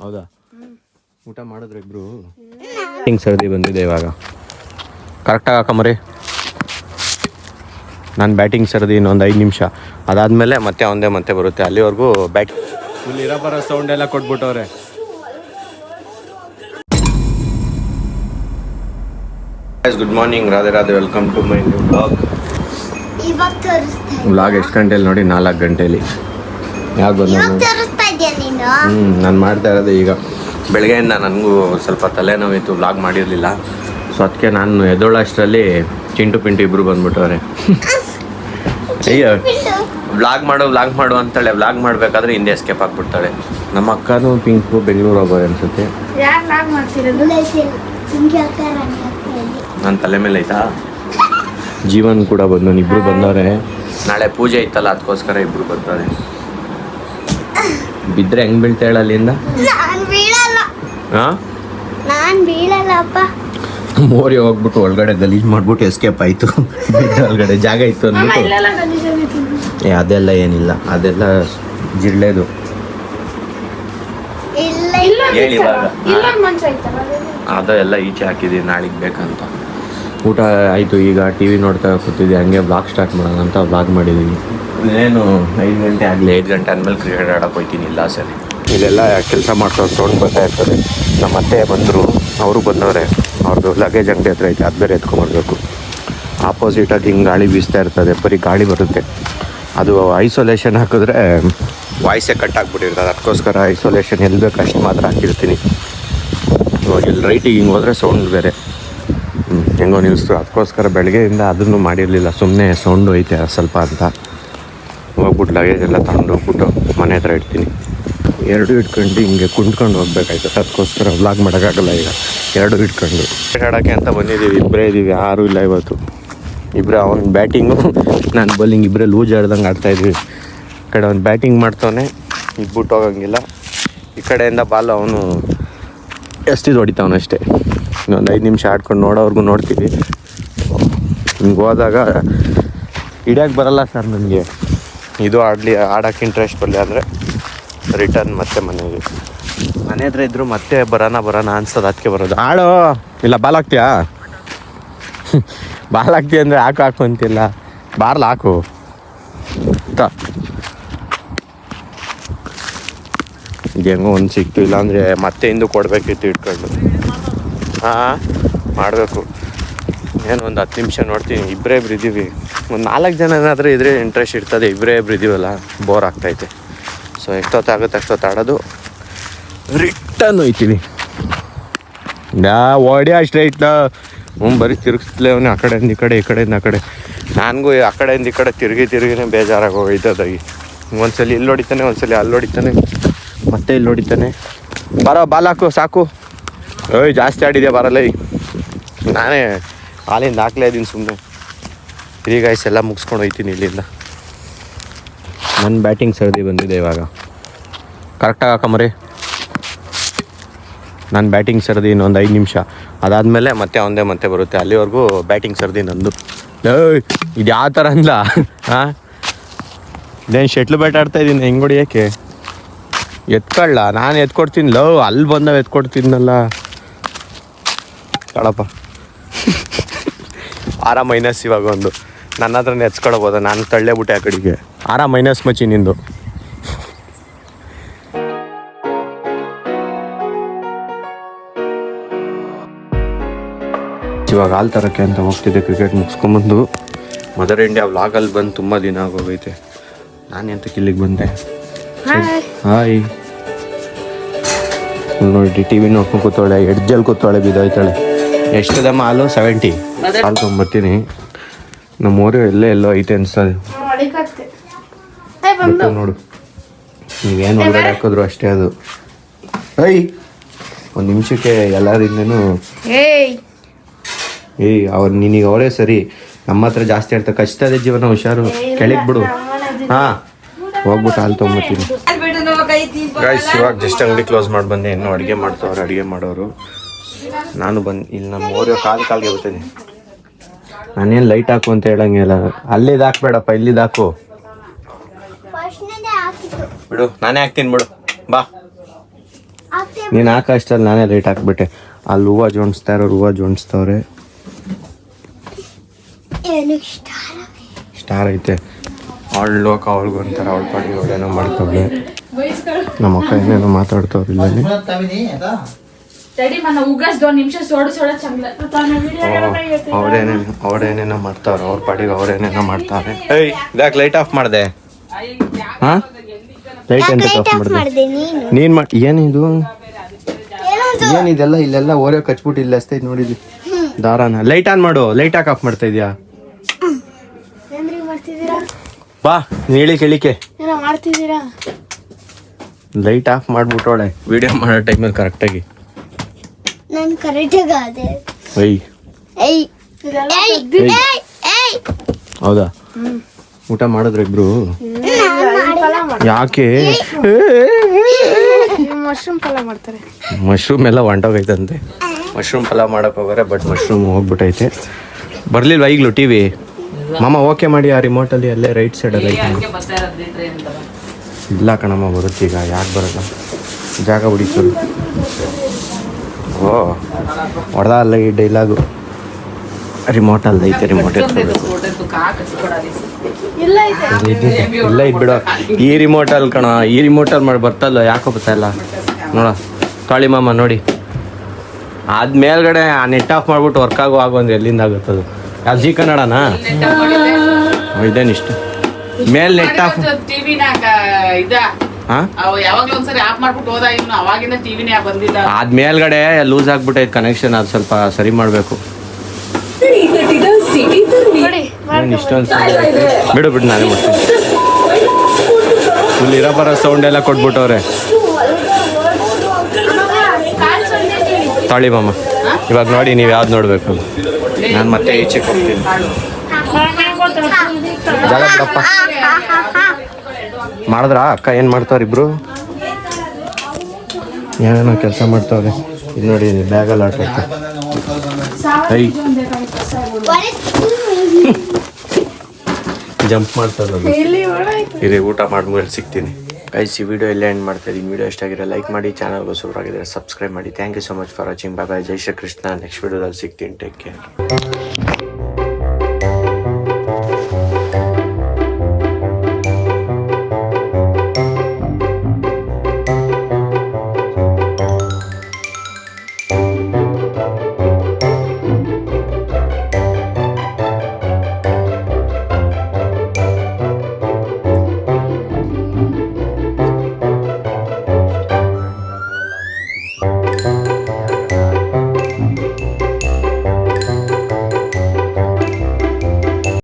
ಹೌದಾ? ಊಟ ಮಾಡಿದ್ರೆ ಇಬ್ರು ಹಿಂಗೆ ಸರ್ದಿ ಬಂದಿದೆ ಇವಾಗ. ಕರೆಕ್ಟಾಗಿ ಹಾಕಮರಿ. ನಾನು ಬ್ಯಾಟಿಂಗ್ ಸರ್ದಿ ಇನ್ನೊಂದು 5 ನಿಮಿಷ ಅದಾದಮೇಲೆ ಮತ್ತೆ ಒಂದೇ ಮತ್ತೆ ಬರುತ್ತೆ. ಅಲ್ಲಿವರೆಗೂ ಇಲ್ಲಿ ಇರೋ ಬರೋ ಸೌಂಡ್ ಎಲ್ಲ ಕೊಟ್ಬಿಟ್ಟವ್ರೆ. Good morning, Radhe Radhe, welcome to my new blog. Blog ಎಷ್ಟು ಗಂಟೆಲಿ ನೋಡಿ? 4 ಗಂಟೆಲಿ. ಯಾಕೆ ಬಂದ? ನಾನು ಮಾಡ್ತಾ ಇರೋದು ಈಗ ಬೆಳಗ್ಗೆಯಿಂದ. ನನಗೂ ಸ್ವಲ್ಪ ತಲೆನೋವಿತ್ತು, ವ್ಲಾಗ್ ಮಾಡಿರಲಿಲ್ಲ. ಸೊ ಅದಕ್ಕೆ ನಾನು ಎದ್ದೋಳಷ್ಟರಲ್ಲಿ ಚಿಂಟು ಪಿಂಟು ಇಬ್ಬರು ಬಂದ್ಬಿಟ್ಟವ್ರೆ. ಅಯ್ಯೋ, ವ್ಲಾಗ್ ಮಾಡು ಅಂತಾಳೆ. ವ್ಲಾಗ್ ಮಾಡಬೇಕಾದ್ರೆ ಹಿಂದೆ ಎಸ್ಕೇಪ್ ಆಗಿಬಿಡ್ತಾಳೆ. ನಮ್ಮ ಅಕ್ಕನೂ ಪಿಂಕು ಬೆಂಗಳೂರು ಹೋಗೋದು ಅನಿಸುತ್ತೆ. ನನ್ನ ತಲೆ ಮೇಲೆ ಐತಾ? ಜೀವನ್ ಕೂಡ ಬಂದು ಇಬ್ಬರು ಬಂದವ್ರೆ. ನಾಳೆ ಪೂಜೆ ಐತಲ್ಲ, ಅದಕ್ಕೋಸ್ಕರ ಇಬ್ಬರು ಬರ್ತಾರೆ. ಬಿದ್ದರೆ ಹೆಂಗೆ ಬೀಳ್ತಾಳೆ ಅಲ್ಲಿಂದ? ಮೋರಿ ಹೋಗ್ಬಿಟ್ಟು ಒಳಗಡೆ ಗಲೀಜ್ ಮಾಡ್ಬಿಟ್ಟು ಎಸ್ಕೇಪ್ ಆಯಿತು. ಒಳಗಡೆ ಜಾಗ ಇತ್ತು ಅಂದ್ಬಿಟ್ಟು. ಅದೆಲ್ಲ ಏನಿಲ್ಲ, ಅದೆಲ್ಲ ಜಿರಳೆದು. ಹೇಳಿ ಇವಾಗ ಅದೆಲ್ಲ ಈಚೆ ಹಾಕಿದ್ದೀವಿ ನಾಳೆಗೆ ಬೇಕಂತ. ಊಟ ಆಯಿತು, ಈಗ ಟಿ ವಿ ನೋಡ್ತಾ ಕೂತಿದ್ದೆ. ಹಂಗೆ ವ್ಲಾಗ್ ಸ್ಟಾರ್ಟ್ ಮಾಡೋಣ ಅಂತ ವ್ಲಾಗ್ ಮಾಡಿದ್ದೀವಿ. ಏನು 5 ಗಂಟೆ ಆಗಲಿ, 5 ಗಂಟೆ ಆದಮೇಲೆ ಕ್ರಿಕೆಟ್ ಆಡೋಕೆ ಹೋಗ್ತೀನಿ. ಇಲ್ಲ ಸರಿ, ಇಲ್ಲೆಲ್ಲ ಕೆಲಸ ಮಾಡ್ಕೊಂಡು ಸೌಂಡ್ ಬರ್ತಾ ಇರ್ತದೆ. ನಮ್ಮ ಅತ್ತೆ ಬಂದರು, ಅವರು ಬಂದವರೆ. ಅವ್ರದ್ದು ಲಗೇಜ್ ಅಂಗಡಿ ಹತ್ರ ಐತೆ, ಅದು ಬೇರೆ ಎತ್ಕೊಂಬರ್ಬೇಕು. ಆಪೋಸಿಟಾಗಿ ಹಿಂಗೆ ಗಾಳಿ ಬೀಸ್ತಾ ಇರ್ತದೆ, ಬರೀ ಗಾಳಿ ಬರುತ್ತೆ. ಅದು ಐಸೋಲೇಷನ್ ಹಾಕಿದ್ರೆ ವಾಯ್ಸೇ ಕಟ್ ಆಗಿಬಿಟ್ಟಿರ್ತದೆ. ಅದಕ್ಕೋಸ್ಕರ ಐಸೋಲೇಷನ್ ಎಲ್ಲಿ ಬೇಕು ಅಷ್ಟು ಮಾತ್ರ ಹಾಕಿರ್ತೀನಿ. ಇವಾಗ ಇಲ್ಲಿ ರೈಟಿಗೆ ಹಿಂಗೆ ಹೋದರೆ ಸೌಂಡ್ ಬೇರೆ ಹೆಂಗೋ ನಿಲ್ಲಿಸ್ತು. ಅದಕ್ಕೋಸ್ಕರ ಬೆಳಗ್ಗೆಯಿಂದ ಅದನ್ನು ಮಾಡಿರಲಿಲ್ಲ. ಸುಮ್ಮನೆ ಸೌಂಡು ಐತೆ ಸ್ವಲ್ಪ ಅಂತ ಹೋಗ್ಬಿಟ್ಟು ಲಗೇಜ್ ಎಲ್ಲ ತಗೊಂಡು ಹೋಗ್ಬಿಟ್ಟು ಮನೆ ಹತ್ರ ಇಡ್ತೀನಿ. 2 ಇಟ್ಕೊಂಡು ಹಿಂಗೆ ಕುಂತ್ಕೊಂಡು ಹೋಗ್ಬೇಕಾಯ್ತು. ಅದಕ್ಕೋಸ್ಕರ ವ್ಲಾಗ್ ಮಾಡೋಕ್ಕಾಗಲ್ಲ. ಈಗ 2 ಇಟ್ಕೊಂಡು ಆಡೋಕ್ಕೆ ಅಂತ ಬಂದಿದ್ದೀವಿ. ಇಬ್ಬರೇ ಇದ್ದೀವಿ, ಯಾರೂ ಇಲ್ಲ ಇವತ್ತು. ಇಬ್ಬರೇ, ಅವ್ನು ಬ್ಯಾಟಿಂಗು ನಾನು ಬೌಲಿಂಗ್, ಇಬ್ಬರೇ ಲೂಸ್ ಆಡ್ದಂಗೆ ಆಡ್ತಾಯಿದ್ವಿ. ಈ ಕಡೆ ಅವ್ನು ಬ್ಯಾಟಿಂಗ್ ಮಾಡ್ತಾನೆ, ಇದ್ಬಿಟ್ಟು ಹೋಗೋಂಗಿಲ್ಲ. ಈ ಕಡೆಯಿಂದ ಬಾಲ್ ಅವನು ಎಷ್ಟಿದು ಹೊಡಿತಾವನಷ್ಟೇ. ಇನ್ನೊಂದು 5 ನಿಮಿಷ ಆಡ್ಕೊಂಡು ನೋಡೋವ್ರಿಗೂ ನೋಡ್ತೀವಿ. ಹಿಂಗೆ ಹೋದಾಗ ಹಿಡಿಯೋಕ್ಕೆ ಬರಲ್ಲ ಸರ್ ನನಗೆ. ಇದು ಆಡೋಕ್ಕೆ ಇಂಟ್ರೆಸ್ಟ್ ಬರಲಿ ಅಂದರೆ ರಿಟರ್ನ್ ಮತ್ತೆ ಮನೆಗೆ. ಮನೆ ಹತ್ರ ಇದ್ದರೂ ಮತ್ತೆ ಬರೋಣ ಅನ್ಸೋದು. ಅದಕ್ಕೆ ಬರೋದು. ಆಡೋ ಇಲ್ಲ, ಬಾಲ್ ಹಾಕ್ತೀಯಾ? ಬಾಲ್ ಹಾಕ್ತೀಯ ಅಂದರೆ ಹಾಕು ಅಂತಿಲ್ಲ, ಬಾರ್ಲ್ ಹಾಕು ಇದು. ಹೆಂಗೋ ಒಂದು ಸಿಕ್ತು, ಇಲ್ಲಾಂದರೆ ಮತ್ತೆ ಹಿಂದೆ ಕೊಡಬೇಕಿತ್ತು ಇಟ್ಕೊಂಡು. ಮಾಡಬೇಕು. ಏನು ಒಂದು 10 ನಿಮಿಷ ನೋಡ್ತೀನಿ. ಇಬ್ಬರೇ ಇದ್ದೀವಿ. ಒಂದು 4 ಜನ ಏನಾದರೂ ಇದ್ರೆ ಇಂಟ್ರೆಸ್ಟ್ ಇರ್ತದೆ. ಇಬ್ಬರೇ ಇದ್ದೀವಲ್ಲ, ಬೋರ್ ಆಗ್ತೈತೆ. ಸೊ ಎಷ್ಟೊತ್ತಾಗುತ್ತೆ ಅಷ್ಟೊತ್ತು ಆಡೋದು, ರಿಟರ್ನ್ ಹೋಯ್ತೀವಿ. ಓಡಿ ಸ್ಟ್ರೈಟ್. ಬರೀ ತಿರುಗಿಸ್ಲೇ ಅವನೇ, ಆ ಕಡೆಯಿಂದ ಈ ಕಡೆ, ಈ ಕಡೆಯಿಂದ ಆ ಕಡೆ. ನನಗೂ ಆ ಕಡೆಯಿಂದ ಈ ಕಡೆ ತಿರುಗಿನೇ ಬೇಜಾರಾಗಿ ಹೋಗೈತದಾಗಿ. ಒಂದ್ಸಲಿ ಇಲ್ಲಿ ಹೊಡಿತಾನೆ, ಒಂದ್ಸಲಿ ಅಲ್ಲಿ ಹೊಡಿತಾನೆ, ಮತ್ತೆ ಇಲ್ಲಿ ಹೊಡಿತಾನೆ. ಬರೋ ಬಾಲ್ ಹಾಕು ಸಾಕು. ಓಯ್ ಜಾಸ್ತಿ ಆಡಿದೆ, ಬರಲ್ಲ. ನಾನೇ ಹಾಲಿಂದ ಹಾಕ್ಲೇ ಇದ್ದೀನಿ ಸುಮ್ಮನೆ. ಈಗ ಎಲ್ಲ ಮುಗಿಸ್ಕೊಂಡು ಹೋಗ್ತೀನಿ ಇಲ್ಲಿಂದ. ನನ್ನ ಬ್ಯಾಟಿಂಗ್ ಸರ್ದಿ ಬಂದಿದೆ ಇವಾಗ. ಕರೆಕ್ಟಾಗಿ ಹಾಕಮರಿ. ನಾನು ಬ್ಯಾಟಿಂಗ್ ಸರ್ದಿ ಇನ್ನೊಂದು 5 ನಿಮಿಷ ಅದಾದಮೇಲೆ ಮತ್ತೆ ಒಂದೇ ಮತ್ತೆ ಬರುತ್ತೆ. ಅಲ್ಲಿವರೆಗೂ ಬ್ಯಾಟಿಂಗ್ ಸರ್ದಿ ನಂದು. ಇದು ಯಾವ ಥರ ಅಂದ್ಲ? ಇದೇನು ಶಟ್ಲ್ ಬ್ಯಾಟ್ ಆಡ್ತಾಯಿದ್ದೀನಿ, ಹೆಂಗೆ ಹೊಡಿಯೋಕ್ಕೆ? ಎತ್ಕೊಳ್ಳ, ನಾನು ಎತ್ಕೊಡ್ತೀನಿ. ಅಲ್ಲಿ ಬಂದವು ಎತ್ಕೊಡ್ತೀನಲ್ಲ. ಕಳಪ್ಪ -. ಇವಾಗ ಒಂದು ನನ್ನ ಹತ್ರನೇ ಎತ್ಸ್ಕೊಳ್ಬೋದ. ನಾನು ತಳ್ಳೇಬಿಟ್ಟೆ ಆ ಕಡೆಗೆ. -. ಮಚ್ಚಿ ನಿಂದು. ಇವಾಗ ಹಾಲು ತರೋಕ್ಕೆ ಅಂತ ಹೋಗ್ತಿದ್ದೆ. ಕ್ರಿಕೆಟ್ ಮುಗಿಸ್ಕೊಂಬಂದು ಮದರ್ ಇಂಡಿಯಾ ವ್ಲಾಗಲ್ಲಿ ಬಂದು ತುಂಬ ದಿನ ಆಗೋಗೈತೆ. ನಾನು ಎಂತಕ್ಕೆ ಇಲ್ಲಿಗೆ ಬಂದೆ? ಹಾಯ್. ನೋಡಿ, ಟಿ ವಿ ನೋಡ್ಕೊಂಡು ಕೂತಾಳೆ, ಎಡ್ಜಲ್ಲಿ ಕೂತಾಳೆ, ಬಿದ್ದೋಯ್ತಾಳೆ. ಎಷ್ಟದಮ್ಮ ಹಾಲು? 70. ಹಾಲು ತೊಗೊಂಬರ್ತೀನಿ. ನಮ್ಮ ಊರು ಎಲ್ಲೋ ಐತೆ ಅನ್ಸ್ತದೆ ನೋಡು. ನೀವೇನು ಹೊರಗಡೆ ಹಾಕಿದ್ರು ಅಷ್ಟೇ ಅದು. ಒಂದು ನಿಮಿಷಕ್ಕೆ ಎಲ್ಲರಿಂದನೂ ಅವ್ರು ನಿನಗೆ ಅವರೇ ಸರಿ. ನಮ್ಮ ಹತ್ರ ಜಾಸ್ತಿ ಹೇಳ್ತಾ ಕಚ್ತದೆ ಜೀವನ, ಹುಷಾರು, ಕೆಳಗೆ ಬಿಡು. ಹೋಗ್ಬಿಟ್ಟು ಹಾಲು ತೊಗೊಂಬರ್ತೀನಿ. ಗೈಸ್, ಇವಾಗ ಜಸ್ಟ್ ಅಂಗಡಿ ಕ್ಲೋಸ್ ಮಾಡಿ ಬಂದೆ. ಇನ್ನೂ ಅಡುಗೆ ಮಾಡ್ತಾವ್ರೆ, ಅಡುಗೆ ಮಾಡೋರು. ನಾನು ಇಲ್ಲಿ ನಮ್ಮ ಊರು ಕಾಲಿಗೆ ಬರ್ತೀನಿ. ನಾನೇನು ಲೈಟ್ ಹಾಕು ಅಂತ ಹೇಳಂಗಿಲ್ಲ. ಅಲ್ಲಿದ್ದು ಹಾಕ್ಬೇಡಪ್ಪ, ಇಲ್ಲಿದ್ದು ಹಾಕು. ಬಿಡು, ನಾನೇ ಹಾಕ್ತೀನಿ ಬಿಡು. ಬಾ. ನೀನು ಹಾಕ ಅಷ್ಟಲ್ಲಿ ನಾನೇ ಲೈಟ್ ಹಾಕ್ಬಿಟ್ಟೆ. ಅಲ್ಲಿ ಹೂವು ಜೋಡಿಸ್ತಾ ಇರೋರು ಹೂವು ಜೋಡಿಸ್ತವ್ರೆ. ಸ್ಟಾರ್ ಐತೆ. ಅವಳು ಅವಳಿಗೆ ಒಂಥರ ಅವಳ ಪಾಡಿಗೆ ಅವಳೇನೋ ಮಾಡ್ತಾವಳೆ. ನಮ್ಮ ಅಕ್ಕ ಏನೇನೋ ಮಾತಾಡ್ತವ್ರು ಇಲ್ಲಿ. ಅವ್ರೇನೇನೋ ಮಾಡ್ತಾವ್ರೆ, ಅವ್ರ ಪಾಡಿಗೆ ಅವ್ರೇನೇನೋ ಮಾಡ್ತಾವ್ರೆ. ಏಯ್ ಇದಾಕೆ ಲೈಟ್ ಆಫ್ ಮಾಡಿದೆ? ಹಾ ಲೈಟ್ ಎಂತ ಆಫ್ ಮಾಡಿದೆ ನೀನ್ ಏನಿದು? ಏನಿದೆಲ್ಲ ಇಲ್ಲೆಲ್ಲ ಓರೆ ಕಚ್ಬಿಟ್ಟು ಇಲ್ಲಿ ಅಷ್ಟೇ ನೋಡಿದ್ವಿ ದಾರಾನ. ಲೈಟ್ ಆನ್ ಮಾಡು. ಲೈಟ್ ಯಾಕೆ ಆಫ್ ಮಾಡ್ತಾ ಇದೀಯಾ? ಬಾ ಹೇಳಿ ಕೇಳಿಕೆ. ಲೈಟ್ ಆಫ್ ಮಾಡ್ಬಿಟ್ಟೋಳೆ ವಿಡಿಯೋ ಮಾಡೋ ಟೈಮಲ್ಲಿ ಕರೆಕ್ಟಾಗಿ. ಹೌದಾ? ಊಟ ಮಾಡಿದ್ರೆ ಇಬ್ರು? ಯಾಕೆ? ಮಶ್ರೂಮ್ ಎಲ್ಲ ಹೊಂಟೋಗೈತಂತೆ. ಮಶ್ರೂಮ್ ಪಲಾವ್ ಮಾಡಕ್ ಹೋಗೋರೆ, ಬಟ್ ಮಶ್ರೂಮ್ ಹೋಗ್ಬಿಟ್ಟೈತೆ. ಬರ್ಲಿಲ್ವಾ ಈಗಲೂ ಟಿವಿ? ಮಾಮ ಓಕೆ ಮಾಡಿ ಆ ರಿಮೋಟಲ್ಲಿ ಅಲ್ಲೇ ರೈಟ್ ಸೈಡಲ್ಲಿ ಐತೆ. ಇಲ್ಲ ಕಣಮ್ಮ ಬರುತ್ತೆ ಈಗ. ಯಾಕೆ ಬರೋಲ್ಲ? ಜಾಗ ಹುಡುಕಿದ್ರು. ಓ ಹೊಡೆದ ಅಲ್ಲ ಈ ಡೈಲಾಗು. ರಿಮೋಟಲ್ಲಿ ಐತೆ, ರಿಮೋಟ್ ಇಲ್ಲ ಇದ್ಬಿಡೋ. ಈ ರಿಮೋಟಲ್ಲಿ ಕಣ, ಈ ರಿಮೋಟಲ್ಲಿ ಮಾಡಿ ಬರ್ತಲ್ಲ. ಯಾಕೋ ಬರ್ತಾಯಿಲ್ಲ ನೋಡ ತಾಳಿ ಮಾಮ ನೋಡಿ. ಅದ್ ಮೇಲ್ಗಡೆ ನೆಟ್ ಆಫ್ ಮಾಡ್ಬಿಟ್ಟು ವರ್ಕ್ ಆಗುವಂದ್ರೆ ಎಲ್ಲಿಂದ ಆಗುತ್ತದು? ಯಾವ ಜಿ ಕನ್ನಡನಾ? ಇದೇನಿಷ್ಟ ಮೇಲ್ ನೆಟ್ ಆಫ್ ಅದ್ ಮೇಲ್ಗಡೆ ಲೂಸ್ ಆಗ್ಬಿಟ್ಟೈತೆ ಕನೆಕ್ಷನ್. ಅದು ಸ್ವಲ್ಪ ಸರಿ ಮಾಡಬೇಕು. ಇಷ್ಟೊಂದು ಬಿಡು ಬಿಡು ನಾನೇ ಮಾಡ್ತೀನಿ. ಫುಲ್ ಇರೋ ಬರೋ ಸೌಂಡ್ ಎಲ್ಲ ಕೊಟ್ಬಿಟ್ಟವ್ರೆ. ತಾಳಿ ಮಾಮ ಇವಾಗ ನೋಡಿ ನೀವು ಯಾವ್ದು ನೋಡ್ಬೇಕು. ನಾನು ಮತ್ತೆ ಈಚೆಗೆ ಹೋಗ್ತೀನಿ. ಜಾಗ ಬಿಡಪ್ಪ. ಮಾಡಿದ್ರಾ ಅಕ್ಕ? ಏನು ಮಾಡ್ತಾವ್ರ ಇಬ್ರು? ಏನೇನೋ ಕೆಲಸ ಮಾಡ್ತಾವ್ರೆ. ಇದು ನೋಡಿ ಬ್ಯಾಗಲ್ಲಿ ಆಟ ಐ ಜಂಪ್ ಮಾಡ್ತಾರೆ. ಇರೇ ಊಟ ಮಾಡಿದ್ಮೇಲೆ ಸಿಗ್ತೀನಿ. ಗೈಸ್ ಈ ವಿಡಿಯೋ ಎಲ್ಲ ಎಂಡ್ ಮಾಡ್ತಾ ಇದ್ದೀನಿ. ವಿಡಿಯೋ ಇಷ್ಟ ಆಗಿರೋ ಲೈಕ್ ಮಾಡಿ, ಚಾನಲ್ಗೆ ಹೊಸಬರಾಗಿದ್ದರೆ ಸಬ್ಸ್ಕ್ರೈಬ್ ಮಾಡಿ. Thank you so much for watching. Bye bye. ಜೈ ಶ್ರೀ ಕೃಷ್ಣ. ನೆಕ್ಸ್ಟ್ ವಿಡಿಯೋದಲ್ಲಿ ಸಿಗ್ತೀನಿ. Take care.